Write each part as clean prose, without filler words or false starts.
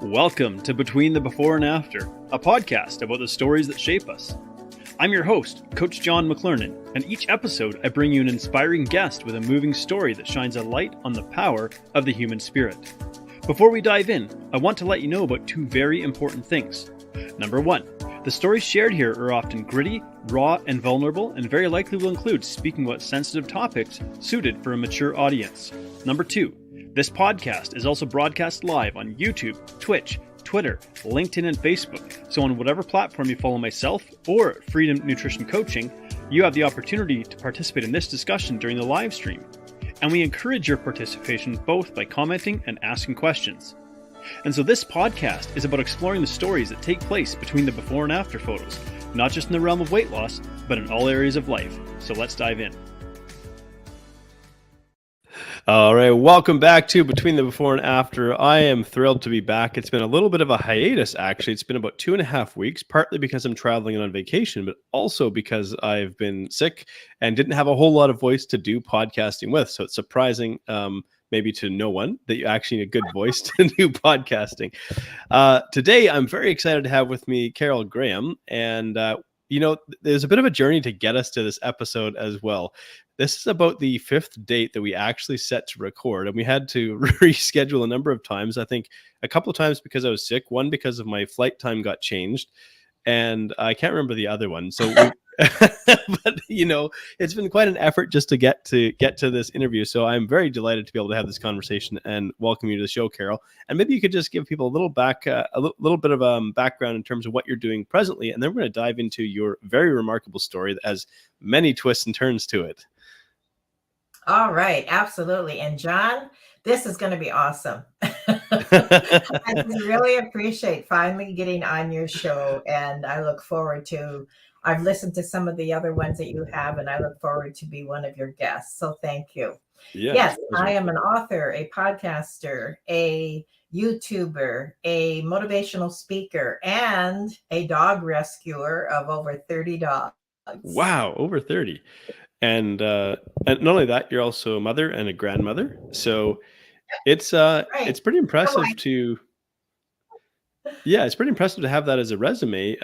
Welcome to Between the Before and After, a podcast about the stories that shape us. I'm your host, Coach John McClernand, and each episode I bring you an inspiring guest with a moving story that shines a light on the power of the human spirit. Before we dive in, I want to let you know about two very important things. Number one, the stories shared here are often gritty, raw, and vulnerable, and very likely will include speaking about sensitive topics suited for a mature audience. Number two, this podcast is also broadcast live on YouTube, Twitch, Twitter, LinkedIn, and Facebook. So on whatever platform you follow myself or Freedom Nutrition Coaching, you have the opportunity to participate in this discussion during the live stream. And we encourage your participation both by commenting and asking questions. And so this podcast is about exploring the stories that take place between the before and after photos, not just in the realm of weight loss, but in all areas of life. So let's dive in. All right, welcome back to Between the Before and After. I am thrilled to be back. It's been a little bit of a hiatus, actually. It's been about 2.5 weeks, partly because I'm traveling and on vacation, but also because I've been sick and didn't have a whole lot of voice to do podcasting with. So it's surprising, maybe to no one, that you actually need a good voice to do podcasting. Today, I'm very excited to have with me Carol Graham, and there's a bit of a journey to get us to this episode as well. This is about the fifth date that we actually set to record, and we had to reschedule a number of times. I think a couple of times because I was sick, one because of my flight time got changed, and I can't remember the other one. So, but it's been quite an effort just to get to this interview. So I'm very delighted to be able to have this conversation and welcome you to the show, Carol. And maybe you could just give people a little bit of background in terms of what you're doing presently, and then we're going to dive into your very remarkable story that has many twists and turns to it. All right, absolutely. And John, this is going to be awesome. I really appreciate finally getting on your show, and I look forward to, I've listened to some of the other ones that you have, and I look forward to be one of your guests. So thank you. Yes, I am an author, a podcaster, a YouTuber, a motivational speaker, and a dog rescuer of over 30 dogs. Wow, over 30. And not only that, you're also a mother and a grandmother. So it's pretty impressive it's pretty impressive to have that as a resume.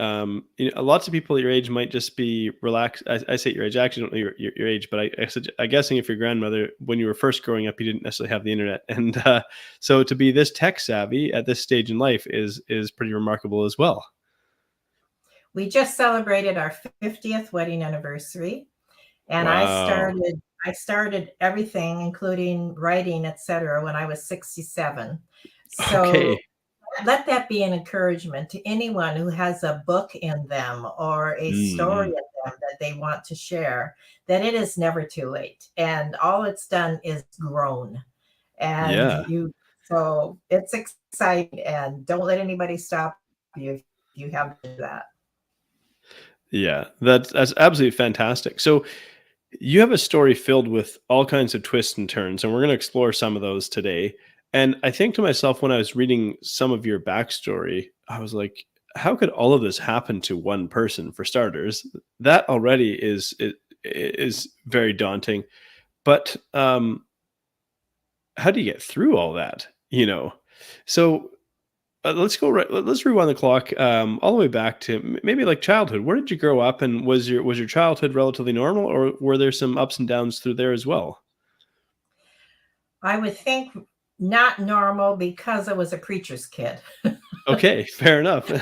Lots of people your age might just be relaxed. I say your age, I actually don't know your age, but I'm guessing if your grandmother, when you were first growing up, you didn't necessarily have the internet. And so to be this tech savvy at this stage in life is pretty remarkable as well. We just celebrated our 50th wedding anniversary. And wow. I started everything, including writing, etc., when I was 67. So okay. Let that be an encouragement to anyone who has a book in them or a story in them that they want to share, that it is never too late. And all it's done is grown. And so it's exciting, and don't let anybody stop you if you have that. Yeah, that's absolutely fantastic. So you have a story filled with all kinds of twists and turns, and we're going to explore some of those today. And I think to myself, when I was reading some of your backstory, I was like, how could all of this happen to one person, for starters? That already is very daunting. But how do you get through all that? So let's rewind the clock all the way back to maybe like childhood. Where did you grow up, and was your childhood relatively normal, or were there some ups and downs through there as well? I would think not normal, because I was a preacher's kid. Okay, fair enough. So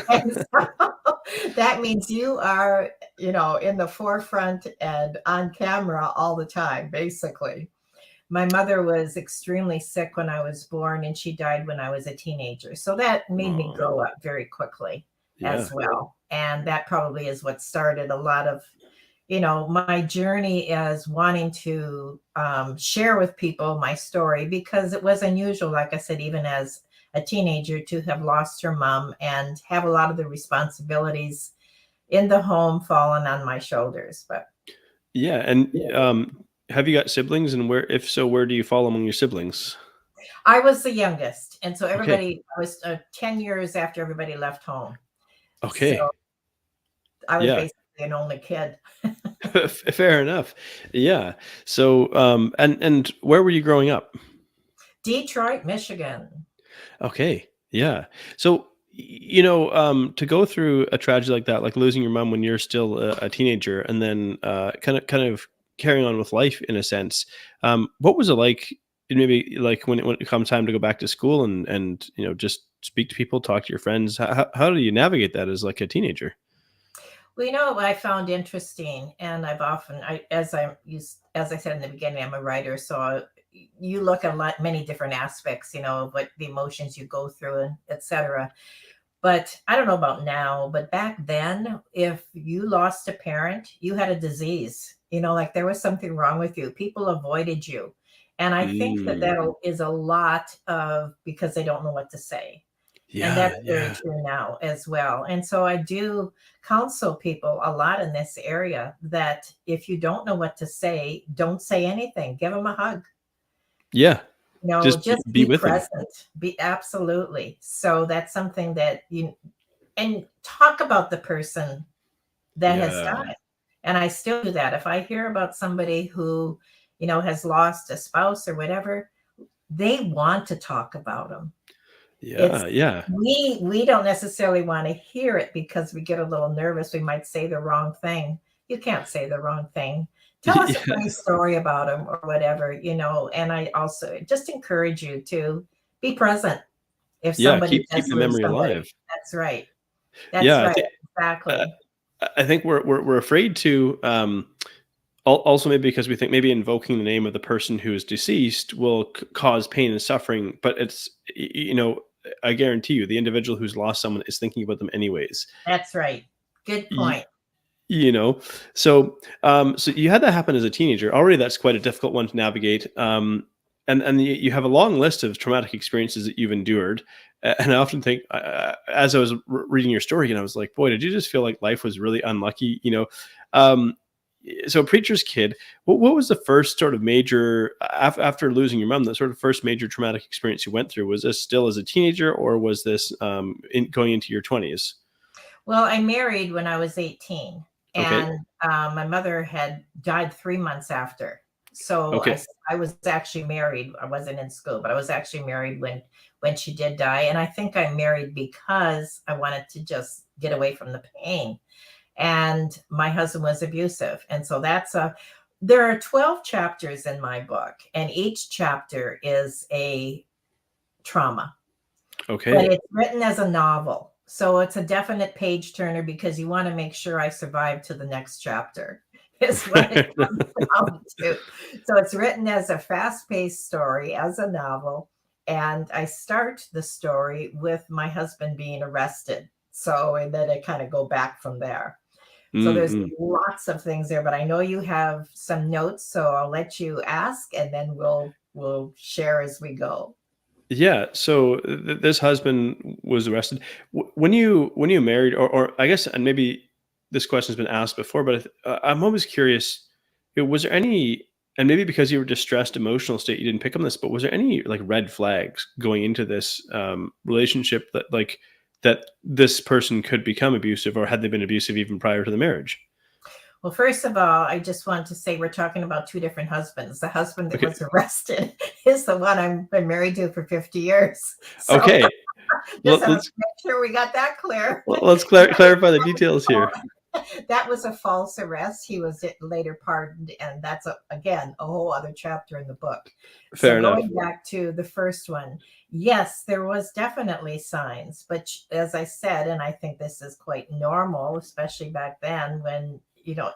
that means you are, in the forefront and on camera all the time, basically. My mother was extremely sick when I was born, and she died when I was a teenager. So that made me grow up very quickly as well. And that probably is what started a lot of, my journey as wanting to share with people my story, because it was unusual, like I said, even as a teenager, to have lost her mom and have a lot of the responsibilities in the home fallen on my shoulders. But have you got siblings, and if so, where do you fall among your siblings? I was the youngest, and so everybody was 10 years after everybody left home. Okay. So I was basically an only kid. Fair enough. Yeah. So, and where were you growing up? Detroit, Michigan. Okay. Yeah. So, to go through a tragedy like that, like losing your mom when you're still a teenager, and then kind of carrying on with life in a sense. What was it like? Maybe like when it comes time to go back to school and just speak to people, talk to your friends. How do you navigate that as like a teenager? Well, you know what I found interesting, and I've often, as I said in the beginning, I'm a writer, so you look at many different aspects, what the emotions you go through and etc. But I don't know about now, but back then, if you lost a parent, you had a disease, like there was something wrong with you. People avoided you. And I think that Mm. that is a lot of because they don't know what to say. And Yeah, that's very yeah, true now as well. And so I do counsel people a lot in this area that if you don't know what to say, don't say anything. Give them a hug. yeah. Just Just be be with them. present. Be absolutely. So that's something that you and talk about the person that has Yeah, died. And I still do that. If I hear about somebody who, has lost a spouse or whatever, they want to talk about them. It's yeah, yeah, we don't necessarily want to hear it because we get a little nervous. We might say the wrong thing. You can't say the wrong thing. Tell us a yeah, funny story about them or whatever, and I also just encourage you to be present if yeah. somebody Keep does the lose memory alive. somebody. That's right. That's Yeah, right. uh, Exactly. I think we're afraid to. Also, maybe because we think maybe invoking the name of the person who is deceased will cause pain and suffering, but I guarantee you, the individual who's lost someone is thinking about them anyways. That's right. Good Y- point. you know, so you had that happen as a teenager. Already, that's quite a difficult one to navigate. And you have a long list of traumatic experiences that you've endured. And I often think, as I was reading your story, and I was like, boy, did you just feel like life was really unlucky? Um, so preacher's kid, what was the first sort of major after losing your mom, the sort of first major traumatic experience you went through? Was this still as a teenager, or was this going into your 20s? Well, I married when I was 18, Okay. and my mother had died 3 months after. So Okay. I was actually married. I wasn't in school, but I was actually married when she did die. And I think I married because I wanted to just get away from the pain. And my husband was abusive, and so there are 12 chapters in my book, and each chapter is a trauma. But Okay. it's written as a novel, so it's a definite page turner because you wanna make sure I survive to the next chapter, is what it comes down to. So it's written as a fast-paced story, as a novel, and I start the story with my husband being arrested. So and then I kinda go back from there. So there's Mm-mm. lots of things there, but I know you have some notes, so I'll let you ask, and then we'll share as we go. Yeah. So this husband was arrested. When you married, or I guess, and maybe this question's been asked before, but I'm always curious. Was there any, and maybe because you were distressed, emotional state, you didn't pick on this, but was there any like red flags going into this relationship that that this person could become abusive, or had they been abusive even prior to the marriage? Well, first of all, I just want to say we're talking about two different husbands. The husband that Okay. was arrested is the one I've been married to for 50 years. So Okay. just Let, have to let's make sure we got that clear. let's clarify the details here. That was a false arrest. He was later pardoned, and that's again a whole other chapter in the book. So Fair enough. going back to the first one, yes, there was definitely signs, but as I said, and I think this is quite normal, especially back then when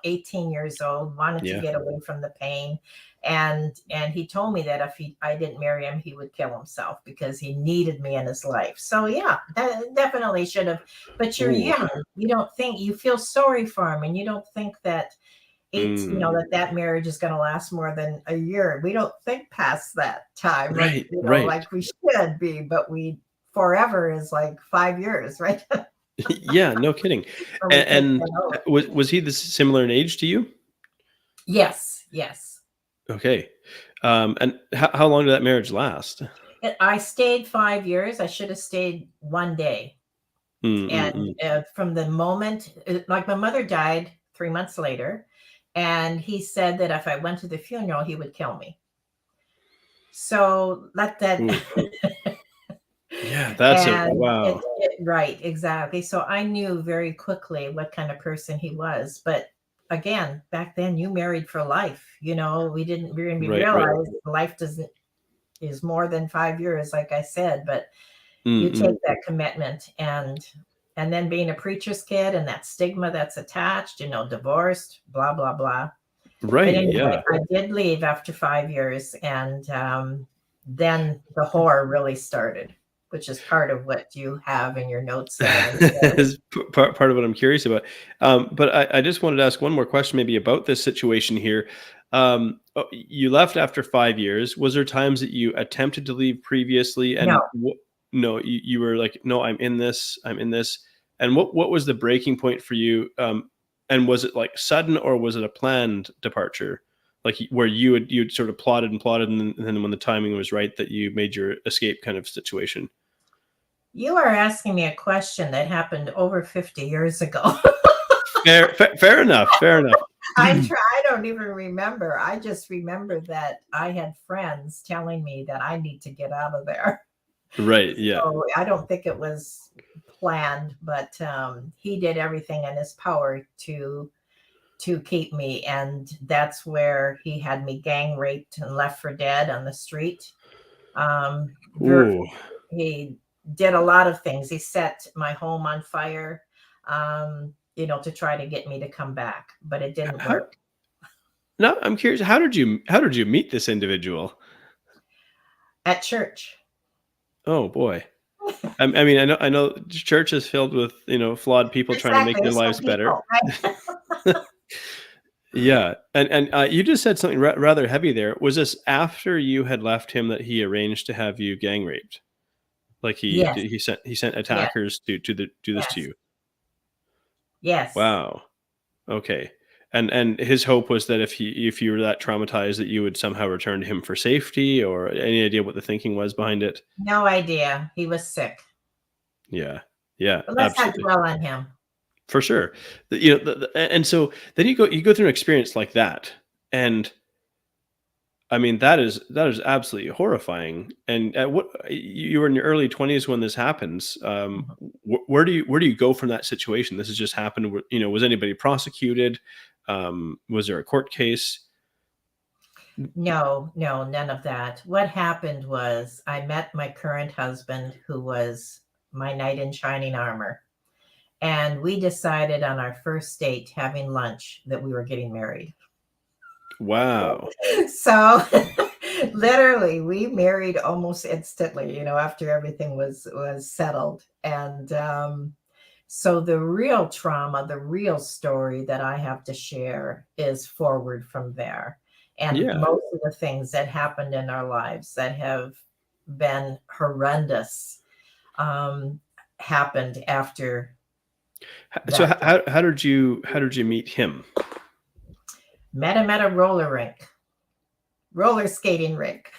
18 years old, wanted to Yeah. get away from the pain, and he told me that if I didn't marry him, he would kill himself because he needed me in his life. So yeah, that definitely should have. But you're Ooh. young, you don't think you feel sorry for him, and you don't think that Mm. that marriage is going to last more than a year. We don't think past that time like Right. Right. like we should be, but we forever is like 5 years, right? Yeah, no kidding. Or we take And that oath. was he this similar in age to you? Yes, yes. Okay. And how long did that marriage last? I stayed 5 years. I should have stayed one day. Mm, mm, And mm. from the moment, like my mother died 3 months later, and he said that if I went to the funeral, he would kill me. So let that Ooh, ooh. Yeah, that's a And wow. right, exactly. So I knew very quickly what kind of person he was. But again, back then you married for life. We didn't really Right, right. realize life doesn't is more than 5 years, like I said, but you Mm-mm. take that commitment, and then being a preacher's kid and that stigma that's attached, divorced, blah, blah, blah. But Right, anyway, yeah. I did leave after 5 years, and then the horror really started, which is part of what you have in your notes there. Is part of what I'm curious about. But I just wanted to ask one more question, maybe about this situation here. You left after 5 years. Was there times that you attempted to leave previously, No, and no, you were like, no, I'm in this, I'm in this. And what was the breaking point for you? And was it like sudden, or was it a planned departure? Like where you'd sort of plotted and plotted, and then when the timing was right, that you made your escape kind of situation. you are asking me a question that happened over 50 years ago. Fair enough. Fair enough. I don't even remember. I just remember that I had friends telling me that I need to get out of there. Right. Yeah. So I don't think it was planned, but he did everything in his power to keep me, and that's where he had me gang raped and left for dead on the street. Um, Ooh. he did a lot of things. He set my home on fire, to try to get me to come back, but it didn't How? work. No, I'm curious. How did you meet this individual? At church. Oh boy. I mean, I know church is filled with flawed people trying to make Exactly. their Some lives better. people, right? Yeah, and you just said something rather heavy there. Was this after you had left him that he arranged to have you gang raped? Like Yes, he sent yes, attackers to do this to yes, you? yes. Wow. Okay. And his hope was that if you were that traumatized that you would somehow return to him for safety, or any idea what the thinking was behind it? No idea. He was sick. Yeah. Yeah, But let's not absolutely. dwell on him. For sure. And so then you go through an experience like that, and I mean that is absolutely horrifying. And at what you were in your early 20s when this happens. Mhm. Where do you go from that situation? This has just happened. Was anybody prosecuted? Was there a court case? No, no, none of that. What happened was I met my current husband, who was my knight in shining armor. And we decided on our first date, having lunch, that we were getting married. Wow. So literally we married almost instantly, after everything was settled. And so the real trauma, the real story that I have to share is forward from there. And Yeah. most of the things that happened in our lives that have been horrendous um, happened after So that. how did you meet him? Met him at a roller skating rink.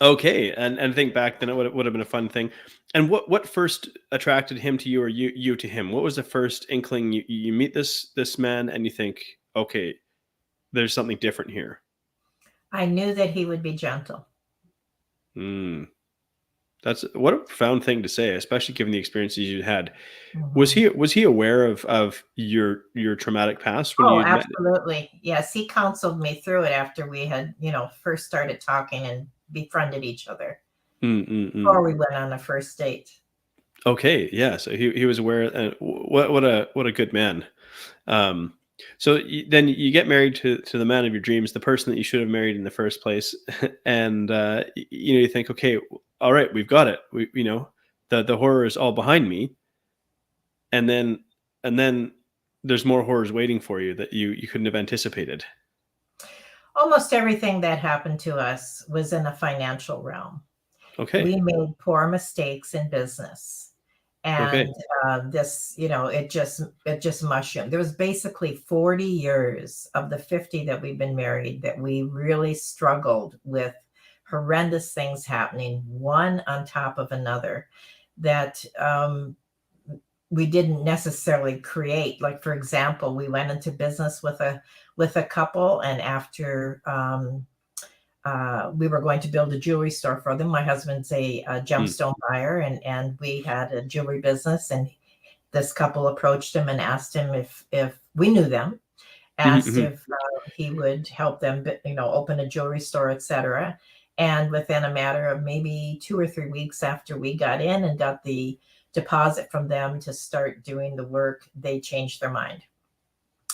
Okay, and think back then, it would have been a fun thing. And what first attracted him to you, or you to him? What was the first inkling? You meet this man and you think, okay, there's something different here. I knew that he would be gentle. Hmm. That's what a profound thing to say, especially given the experiences you had. Was Mhm. he aware of your traumatic past when Oh, you'd met? absolutely. Yes, he counseled me through it after we had, first started talking and befriended each other Mm, mm, mm. before we went on a first date. Okay, yeah. So he was aware. And what a good man. Um, so then you get married to the man of your dreams, the person that you should have married in the first place, and you think, okay, all right, we've got it. The horror is all behind me, and then there's more horrors waiting for you that you couldn't have anticipated. Almost everything that happened to us was in a financial realm. Okay, We made poor mistakes in business. okay, And this, it just mushroomed. There was basically 40 years of the 50 that we've been married that we really struggled with horrendous things happening, one on top of another, that we didn't necessarily create. Like, for example, we went into business with a couple, and after we were going to build a jewelry store for them. My husband's a Mm, gemstone buyer, and we had a jewelry business. And this couple approached him and asked him if we knew them, mhm, asked mhm, if he would help them, open a jewelry store, etc. And within a matter of maybe 2 or 3 weeks after we got in and got the deposit from them to start doing the work, they changed their mind.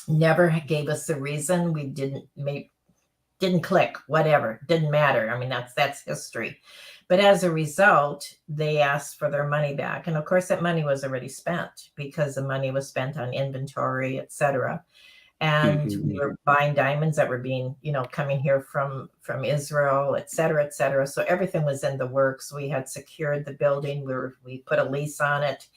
Never gave us a reason. We didn't click, whatever, didn't matter. I mean, that's history. But as a result, they asked for their money back. And of course, that money was already spent because the money was spent on inventory, etc. And mhm, we mhm. were buying diamonds that were being, coming here from Israel, et cetera, et cetera. So everything was in the works. We had secured the building. We put a lease on it,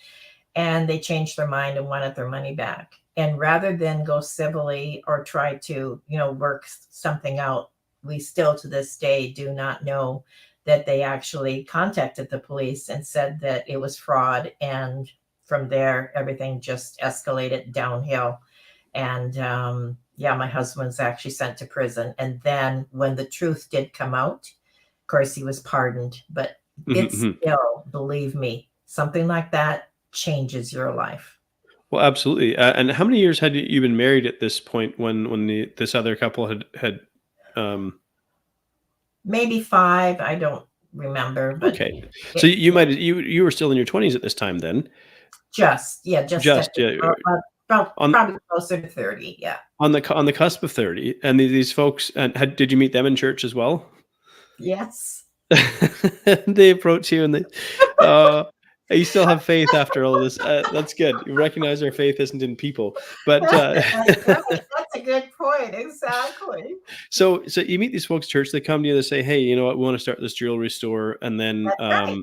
and they changed their mind and wanted their money back. And rather than go civilly or try to, work something out, we still to this day do not know that they actually contacted the police and said that it was fraud. And from there, everything just escalated downhill. And yeah, my husband was actually sent to prison. And then when the truth did come out, of course, he was pardoned. But Mhm, it's mhm. still, believe me, something like that changes your life. Well, absolutely. And how many years had you been married at this point when this other couple had um Maybe 5, I don't remember, but okay. So it you might you were still in your 20s at this time then? just Just at the on probably closer to 30, yeah. on the cusp of 30, and these folks, and did you meet them in church as well? Yes. They approach you and they, uh, you still have faith after all this. That's good. You recognize our faith isn't in people, but That's right, that's a good point, exactly. so you meet these folks at church. They come to you. They say, "Hey, you know what? We want to start this jewelry store," and then That's right,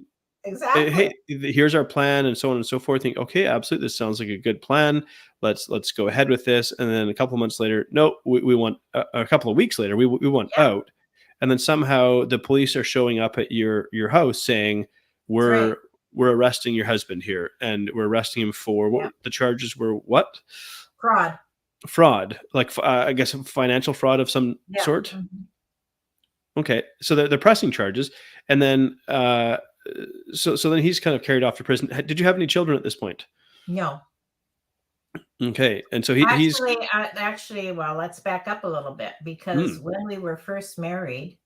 Hey, exactly. here's our plan, and so on and so forth. Think, okay, absolutely, this sounds like a good plan. Let's go ahead with this. And then a couple of months later, no, we want a couple of weeks later, we want Yeah, out. And then somehow the police are showing up at your house saying, that's right. we're we're arresting your husband here, and we're arresting him for Yeah, the charges were what? fraud. Fraud, like I guess financial fraud of some Yeah, sort. mhm. Okay, so they're pressing charges, and then so then he's kind of carried off to prison. Did you have any children at this point? No. Okay, and so he's Actually, well, let's back up a little bit because mm, when we were first married,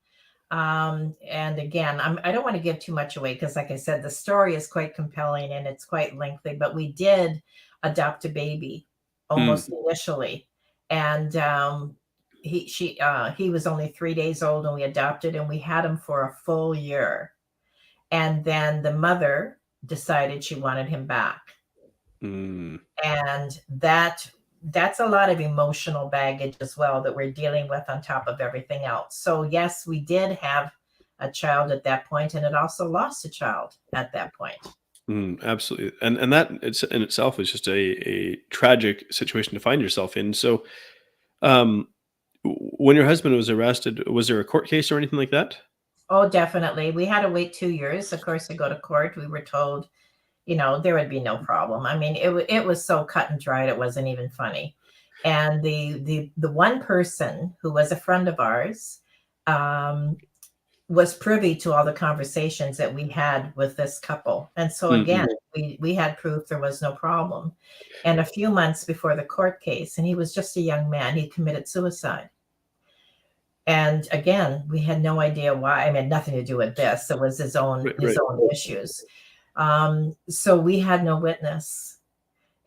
and again, I don't want to give too much away because, like I said, the story is quite compelling and it's quite lengthy. But we did adopt a baby mm, almost initially, and he was only 3 days old, and we adopted, and we had him for a full year, and then the mother decided she wanted him back, mm. and that's a lot of emotional baggage as well that we're dealing with on top of everything else. So yes, we did have a child at that point, and it also lost a child at that point. Absolutely, and that it's in itself is just a tragic situation to find yourself in. So, um, when your husband was arrested, was there a court case or anything like that? Oh, definitely. We had to wait 2 years, of course, to go to court. We were told, there would be no problem. I mean, it was so cut and dried, it wasn't even funny. And the one person who was a friend of ours, um, was privy to all the conversations that we had with this couple. And so again, Mm-hmm. we had proof there was no problem. And a few months before the court case, and he was just a young man, he committed suicide. And again, we had no idea why. I mean, nothing to do with this. It was his own Right, his right. own issues. So we had no witness,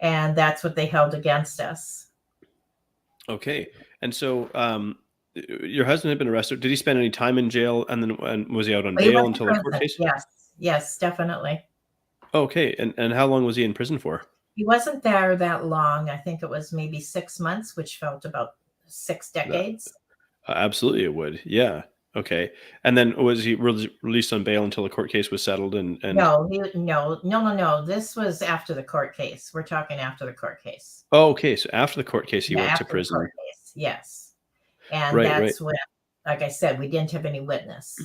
and that's what they held against us. Okay, and so your husband had been arrested. Did he spend any time in jail, and then was he out on But he bail went to until the court prison. case? Yes, yes, definitely. Okay, and how long was he in prison for? He wasn't there that long. I think it was maybe 6 months, which felt about six Uh, decades. Absolutely, it would. Yeah. Okay. And then was he released on bail until the court case was settled? And No. This was after the court case. We're talking after the court case. oh, okay. So after the court case, he Yeah, went to after the court prison. case. Yes. And Right. Right. that's when, like I said, we didn't have any witness.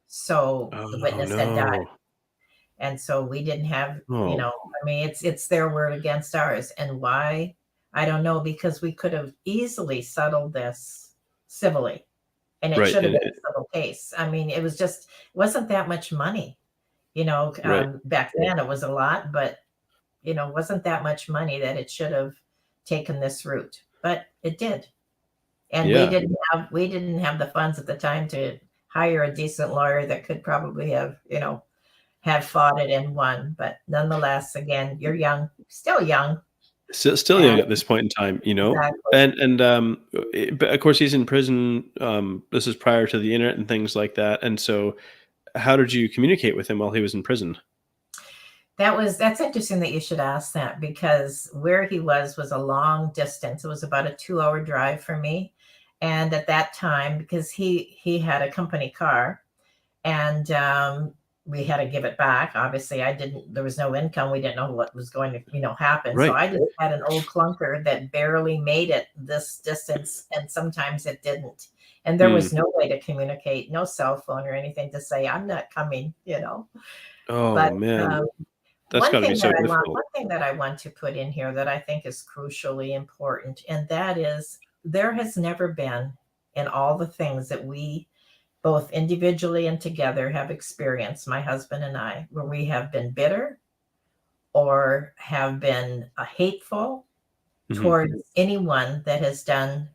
So Oh the no, witness had died. no. And so we didn't have, Oh. I mean, it's their word against ours. And why? I don't know, because we could have easily settled this civilly. and it Right. should have And been a civil case. I mean, it wasn't that much money. right. Back then it was a lot, but wasn't that much money that it should have taken this route, but it did. And Yeah. we didn't have the funds at the time to hire a decent lawyer that could probably have fought it and won. But nonetheless, again, you're young, still young. Still young And at this point in time, you know? exactly. And but of course he's in prison. This is prior to the internet and things like that. And so how did you communicate with him while he was in prison? That's interesting that you should ask that, because where he was a long distance. It was about a 2-hour drive for me. And at that time, because he had a company car, and we had to give it back. Obviously, I didn't. There was no income. We didn't know what was going to happen. So Right. I just had an old clunker that barely made it this distance, and sometimes it didn't. And there Mm. was no way to communicate, no cell phone or anything to say I'm not coming. Oh, But man. um, That's gotta be so difficult. one thing that I want to put in here that I think is crucially important, and that is there has never been, in all the things that we both individually and together have experienced, my husband and I, where we have been bitter or have been hateful Mhm. towards anyone that has done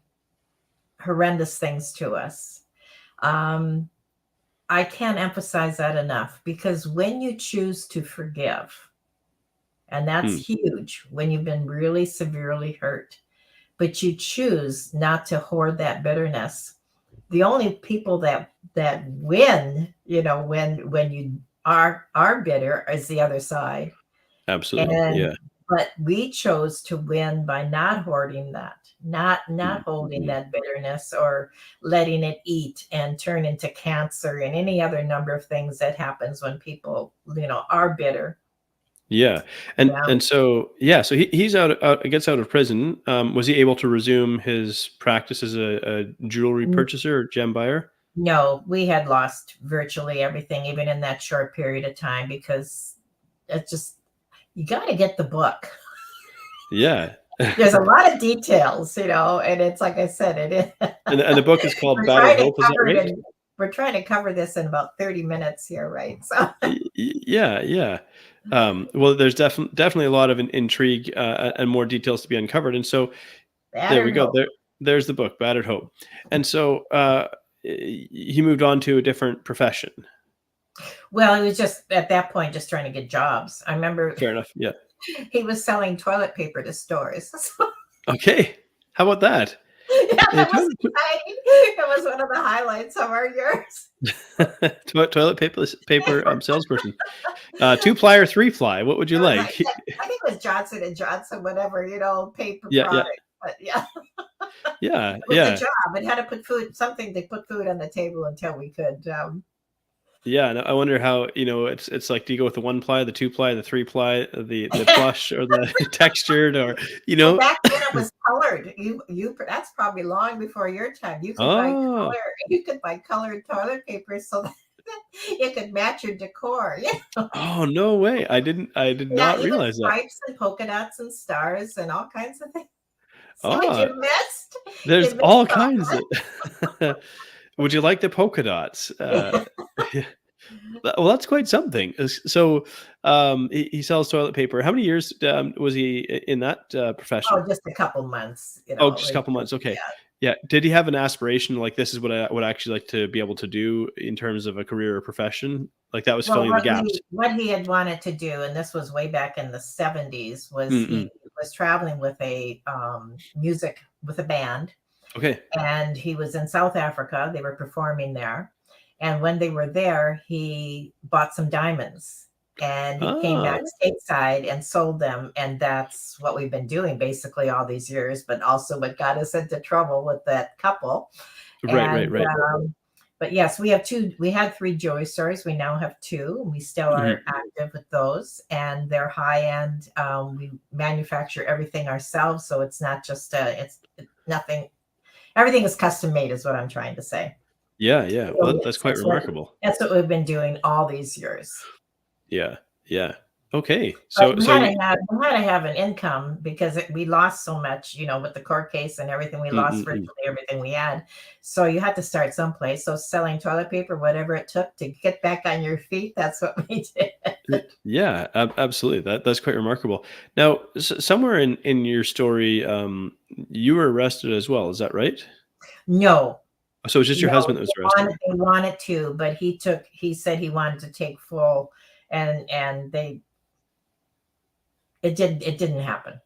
horrendous things to us. Um, I can't emphasize that enough, because when you choose to forgive, and that's Mm. huge when you've been really severely hurt, but you choose not to hoard that bitterness. The only people that win, when you are bitter, is the other side. Absolutely. And Yeah. but we chose to win by not hoarding that, not Mm. holding Mm. that bitterness, or letting it eat and turn into cancer and any other number of things that happens when people are bitter. Yeah. And Yeah. and so yeah, so he's gets out of prison. Was he able to resume his practice as a jewelry purchaser or gem buyer? No, we had lost virtually everything, even in that short period of time, because it's just, you got to get the book. Yeah. There's a lot of details, and it's like I said, it is. And the book is called we're Battered trying to Hope, is that cover it right? in we're trying to cover this in about 30 minutes here, right? So Yeah, yeah. Well, there's definitely a lot of intrigue, and more details to be uncovered. And so there we battered go. hope. There's the book, Battered Hope. And so he moved on to a different profession. Well, he was just at that point just trying to get jobs. I remember Fair enough. Yeah. he was selling toilet paper to stores. Okay. How about that? Yeah, Yeah, that was exciting. It was one of the highlights of our years. toilet paper salesperson. 2-ply or 3-ply? What would you It was like, like? I think it was Johnson and Johnson, whatever, paper Yeah, yeah, product. But yeah, yeah, it was a yeah, job. It had to put something to put food on the table until we could. yeah. And I wonder how, it's like, do you go with the 1-ply, the 2-ply, the 3-ply, the plush, or the textured, or you Well, know? back then it was colored. That's probably long before your time. Oh, You could buy colored toilet paper so that it could match your decor. Yeah. oh, no way! I did Yeah, not even realize that. stripes and polka dots and stars and all kinds of things. So Oh, you there's missed all kinds all of. Would you like the polka dots? that. Well, that's quite something. So, he sells toilet paper. How many years was he in that profession? Oh, just a couple months, Oh, just a like, couple months. Okay. yeah. Yeah. Did he have an aspiration like this is what I would actually like to be able to do in terms of a career or profession? Like that was Well, filling the gaps. what he had wanted to do, and this was way back in the 70s, was Mm-mm. he was traveling with a band, Okay. and he was in South Africa. They were performing there. And when they were there, he bought some diamonds, and he came back Ah, stateside and sold them. And that's what we've been doing basically all these years, but also what got us into trouble with that couple. right, right, And right. but yes, we had three jewelry stores. We now have two. We still are Mhm. active with those, and they're high end. We manufacture everything ourselves, so it's not just nothing. Everything is custom made, is what I'm trying to say. Yeah, yeah. Well, So that's yes, quite remarkable. that's what we've been doing all these years. Yeah, yeah. Okay. But So so you we had to have an income because we lost so much, with the court case and everything. We mm, lost mm, mm. virtually everything we had. So you had to start someplace. So selling toilet paper, whatever it took to get back on your feet, that's what we did. Yeah, absolutely. That's quite remarkable. Now, somewhere in your story, you were arrested as well. Is that right? No, So it's just your no, husband that was arrested. they wanted to, but he said he wanted to take full, and it didn't happen.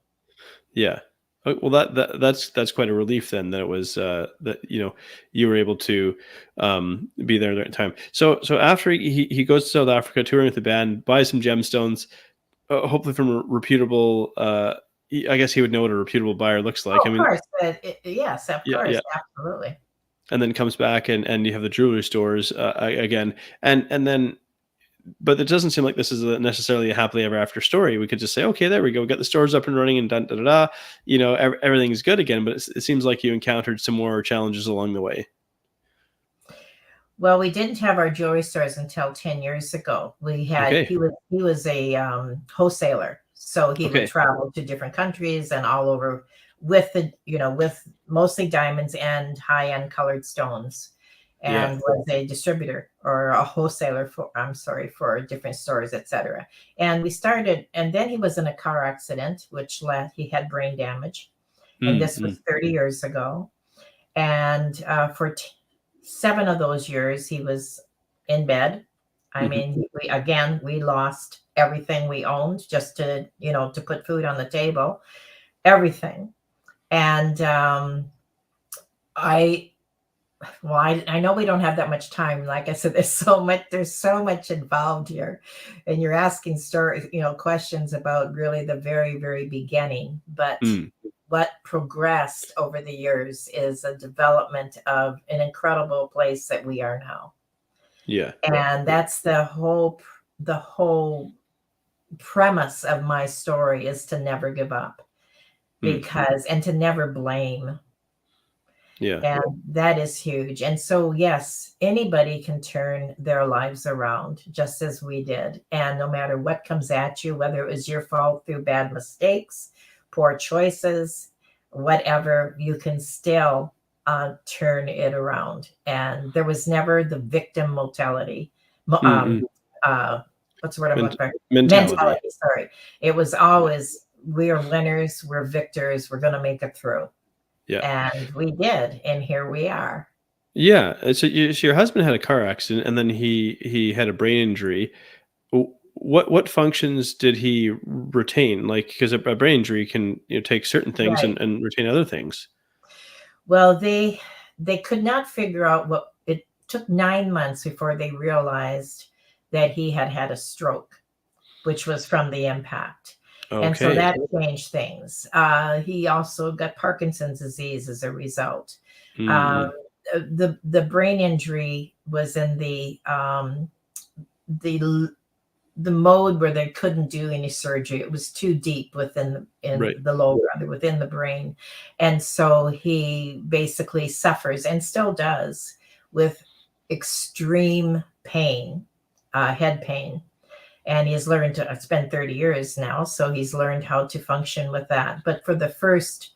Yeah. Well, that's quite a relief then that it was that you were able to be there at the right time. So after he goes to South Africa touring with the band, buys some gemstones, hopefully from a reputable. I guess he would know what a reputable buyer looks Oh, like. I of mean, course. Yes, of yeah, course, yeah. absolutely. And then comes back and you have the jewelry stores again, and then but it doesn't seem like this is necessarily a happily ever after story. We could just say, okay, there we go, we got the stores up and running, and da da da. Da. Everything's good again. But it seems like you encountered some more challenges along the way. Well, we didn't have our jewelry stores until 10 years ago. Okay. He was a wholesaler. So he would Okay. travel to different countries and all over with mostly diamonds and high-end colored stones, Yeah. and was a distributor or a wholesaler for different stores, etc. And then he was in a car accident, which he had brain damage. And Mm, this mm, was 30 years ago. And for 7 of those years, he was in bed. I hmm. mean, we lost everything we owned just to put food on the table, everything. And I, well, I know we don't have that much time. Like I said, there's so much involved here, and you're asking questions about really the very, very beginning. But Mm, what progressed over the years is a development of an incredible place that we are now. yeah. And that's the whole premise of my story, is to never give up, Mm, and to never blame. yeah. And that is huge. And so, yes, anybody can turn their lives around just as we did. And no matter what comes at you, whether it was your fault through bad mistakes, poor choices, whatever, you can still turn it around. And there was never the victim mentality. Mm, mm. Uh, what's the word I'm looking for? Mentality. Mentality, sorry. It was always, we're winners, we're victors, we're going to make it through. Yeah. And we did, and here we are. Yeah. So your husband had a car accident, and then he had a brain injury. What functions did he retain? Like, because a brain injury can take certain things Right. and retain other things. Well, they could not figure out what it took. 9 months before they realized that he had had a stroke, which was from the impact. And so Okay. that changed things. He also got Parkinson's disease as a result. Um, Mm-mm. the brain injury was in the the mode where they couldn't do any surgery. It was too deep in Right. the lower, within the brain. And so he basically suffers, and still does, with extreme pain, head pain. And he's learned to, it's been 30 years now, so he's learned how to function with that. But for the first,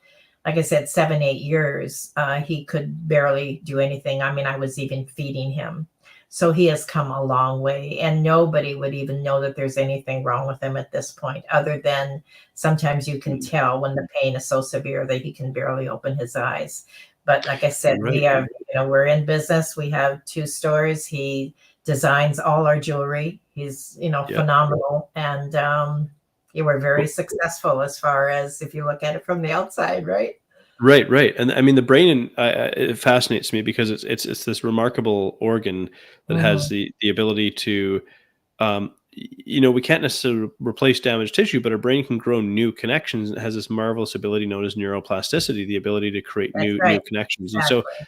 like I said, 7, 8 years, he could barely do anything. I mean, I was even feeding him. So he has come a long way, and nobody would even know that there's anything wrong with him at this point, other than sometimes you can Mm. tell when the pain is so severe that he can barely open his eyes. But like I said, Right. we're in business. We have 2 stores. He designs all our jewelry. He's, Yeah. phenomenal. And you were very successful, as far as if you look at it from the outside, right? Right, right, and I mean the brain. It fascinates me because it's this remarkable organ that has Hmm. the ability to, we can't necessarily replace damaged tissue, but our brain can grow new connections. It has this marvelous ability known as neuroplasticity, the ability to create That's new right. connections. And so Exactly.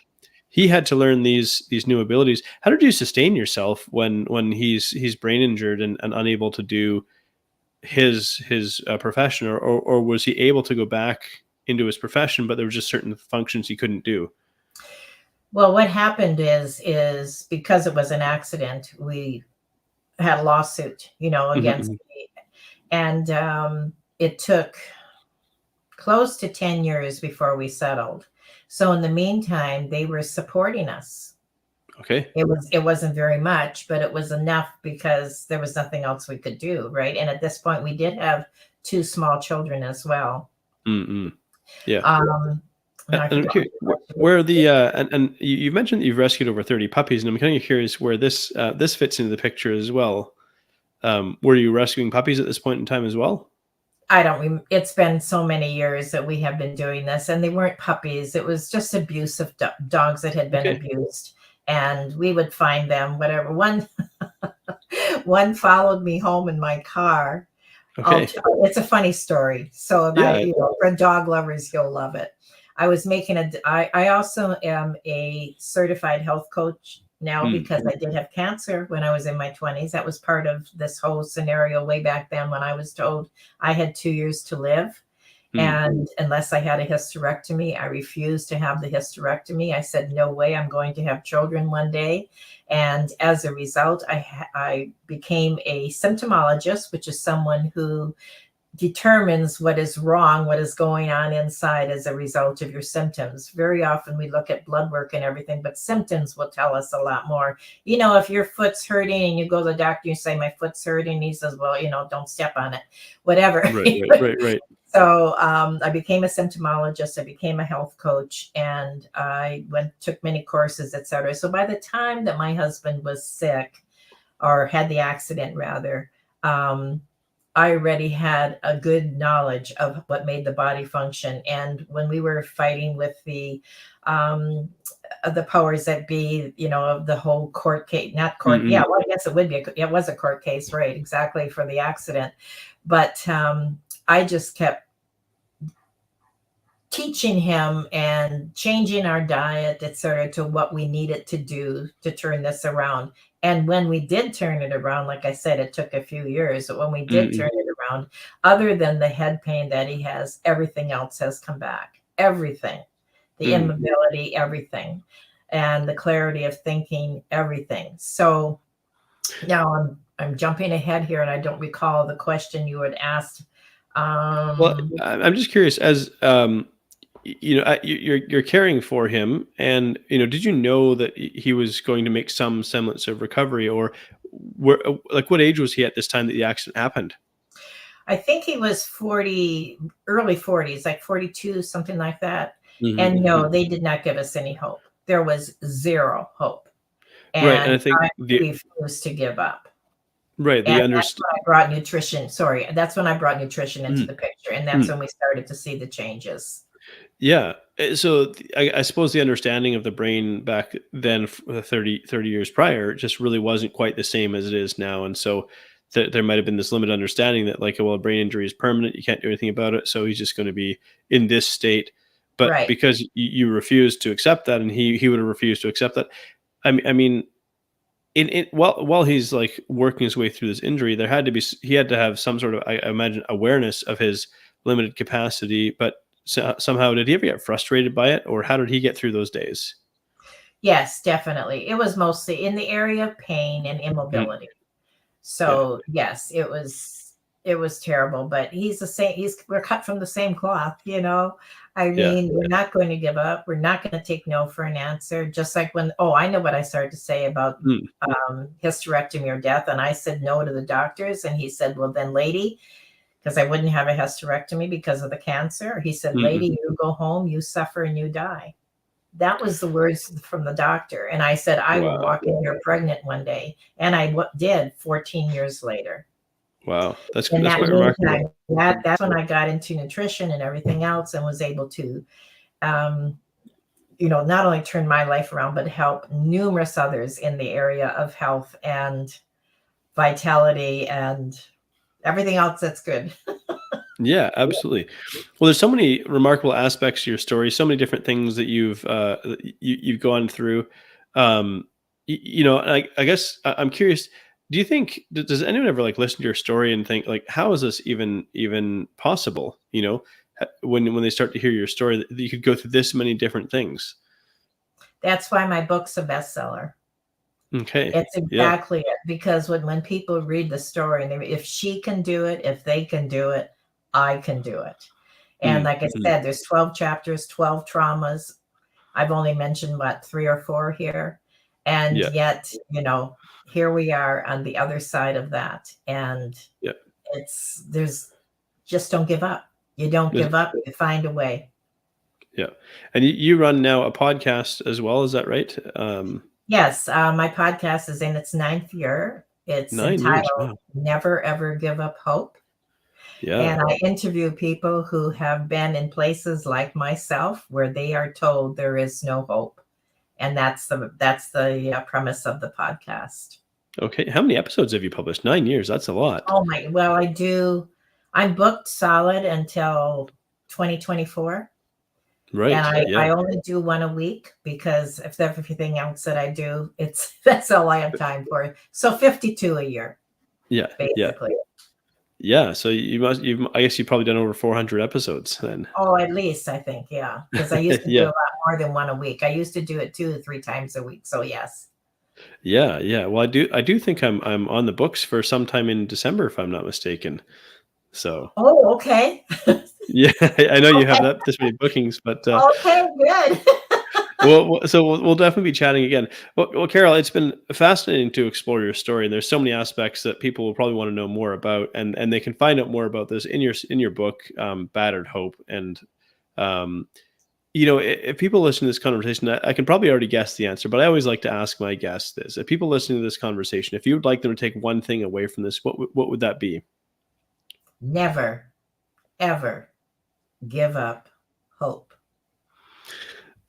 he had to learn these new abilities. How did you sustain yourself when he's brain injured and unable to do his profession, or was he able to go back into his profession, but there were just certain functions he couldn't do? Well, what happened is because it was an accident, we had a lawsuit, against Mhm. me. And it took close to 10 years before we settled. So in the meantime, they were supporting us. Okay. It wasn't very much, but it was enough because there was nothing else we could do, right? And at this point, we did have two small children as well. Mm-mm. Yeah. Um, And now I I'm forgot curious, what you where the and you mentioned that you've rescued over 30 puppies, and I'm kind of curious where this fits into the picture as well. Were you rescuing puppies at this point in time as well? I don't it's been so many years that we have been doing this, and they weren't puppies. It was just abusive dogs that had been Okay. abused, and we would find them, whatever. One followed me home in my car. Okay. It's a funny story. So my, Yeah. for dog lovers, you'll love it. I also am a certified health coach now Mm, because I did have cancer when I was in my 20s. That was part of this whole scenario way back then when I was told I had 2 years to live. mm, And unless I had a hysterectomy, I refused to have the hysterectomy. I said, no way, I'm going to have children one day. And as a result, I became a symptomologist, which is someone who determines what is wrong, what is going on inside as a result of your symptoms. Very often we look at blood work and everything, but symptoms will tell us a lot more. If your foot's hurting and you go to the doctor, you say, my foot's hurting. He says, well, don't step on it, whatever. right. Right. Right. Right. So I became a symptomologist. I became a health coach, and I took many courses, etc. So by the time that my husband was sick, or had the accident rather, um, I already had a good knowledge of what made the body function. And when we were fighting with the powers that be, of the whole court case, not court, Mm-mm. yeah, well, I guess it would be, it was a court case, right? Exactly, for the accident. But I just kept teaching him and changing our diet, et cetera, to what we needed to do to turn this around. And when we did turn it around, like I said, it took a few years, but when we did Mm-mm. turn it around, other than the head pain that he has, everything else has come back. Everything, the Mm. immobility, everything, and the clarity of thinking, everything. So now I'm jumping ahead here, and I don't recall the question you had asked. Well, Um, I'm just curious, as you're caring for him, and did you know that he was going to make some semblance of recovery, or like what age was he at this time that the accident happened? I think he was 40, early 40s, like 42, something like that. Hmm. And no, they did not give us any hope. There was zero hope. Right, and And I think I the refused to give up. right And the that's underst when I brought nutrition. Sorry, that's when I brought nutrition into mm, the picture. And that's mm. when we started to see the changes. Yeah. So I suppose the understanding of the brain back then, 30 years prior, just really wasn't quite the same as it is now. And so there might have been this limited understanding that, like, well, a brain injury is permanent. You can't do anything about it. So he's just going to be in this state. But Right. because you refused to accept that, and he would have refused to accept that. I mean, while he's like working his way through this injury, he had to have some sort of, I imagine, awareness of his limited capacity. But somehow, did he ever get frustrated by it, or how did he get through those days? Yes, definitely. It was mostly in the area of pain and Mm, immobility. yeah, So yes, it was terrible, but he's the same. We're cut from the same cloth. I yeah. mean, we're not going to give up. We're not going to take no for an answer. Just like I know what I started to say about Mm, hysterectomy or death, and I said no to the doctors, and he said, "Well, then, lady," because I wouldn't have a hysterectomy because of the cancer. He said, mm-mm. "Lady, you go home, you suffer, and you die." That was the words from the doctor. And I said, I will Wow, walk in here pregnant one day. And I did 14 years later. wow, In that's that quite remarkable. meantime, that's when I got into nutrition and everything else and was able to, um, not only turn my life around, but help numerous others in the area of health and vitality and everything else that's good. Yeah, absolutely. Well, there's so many remarkable aspects to your story, so many different things that you've gone through. I guess I'm curious. Do you think does anyone ever like listen to your story and think like, how is this even possible? When they start to hear your story, that you could go through this many different things. That's why my book's a bestseller. Okay. It's Yeah. exactly it, because when people read the story, and if she can do it, if they can do it, I can do it. And like I Mm-hmm. said, there's 12 chapters, 12 traumas. I've only mentioned, what, 3 or 4 here, and Yeah. yet, here we are on the other side of that, and Yeah. there's just don't give up. You don't There's- give up, you find a way. Yeah. And you run now a podcast as well. Is that right? Yes, my podcast is in its 9th year. It's 9 years. entitled Wow. Never Ever Give Up Hope. Yeah. And I interview people who have been in places like myself where they are told there is no hope. And that's the premise of the podcast. Okay. How many episodes have you published? 9 years. That's a lot. Oh my, well, I'm booked solid until 2024. And Right. I Yeah. only do one a week, because if everything else that I do, that's all I have time for. So 52 a year, Yeah. Yeah. basically. Yeah. So I guess you've probably done over 400 episodes then. Oh, at least, I think, yeah. Because I used to do a Yeah. lot more than one a week. I used to do it 2 to 3 times a week. So yes. Yeah. Yeah. Well, I do think I'm on the books for sometime in December, if I'm not mistaken. So Oh, okay. yeah, I know you have Okay. this many bookings, but Okay, good. so we'll definitely be chatting again. Well, Carol, it's been fascinating to explore your story, and there's so many aspects that people will probably want to know more about, and they can find out more about this in your book, Battered Hope. And um, if people listen to this conversation, I can probably already guess the answer, but I always like to ask my guests this: if people listening to this conversation, if you would like them to take one thing away from this, what would that be? Never, ever give up hope.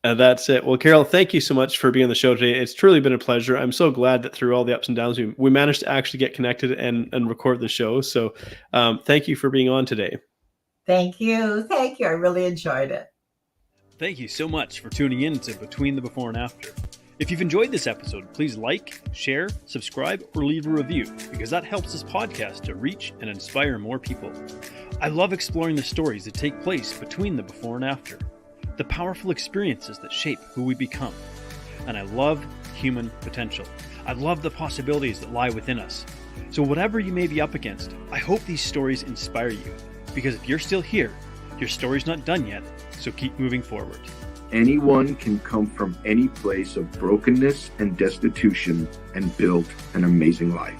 That's it. Well, Carol, thank you so much for being on the show today. It's truly been a pleasure. I'm so glad that through all the ups and downs, we managed to actually get connected and record the show. So thank you for being on today. Thank you. Thank you. I really enjoyed it. Thank you so much for tuning in to Between the Before and After. If you've enjoyed this episode, please like, share, subscribe, or leave a review, because that helps this podcast to reach and inspire more people. I love exploring the stories that take place between the before and after, the powerful experiences that shape who we become. And I love human potential. I love the possibilities that lie within us. So whatever you may be up against, I hope these stories inspire you, because if you're still here, your story's not done yet, so keep moving forward. Anyone can come from any place of brokenness and destitution and build an amazing life.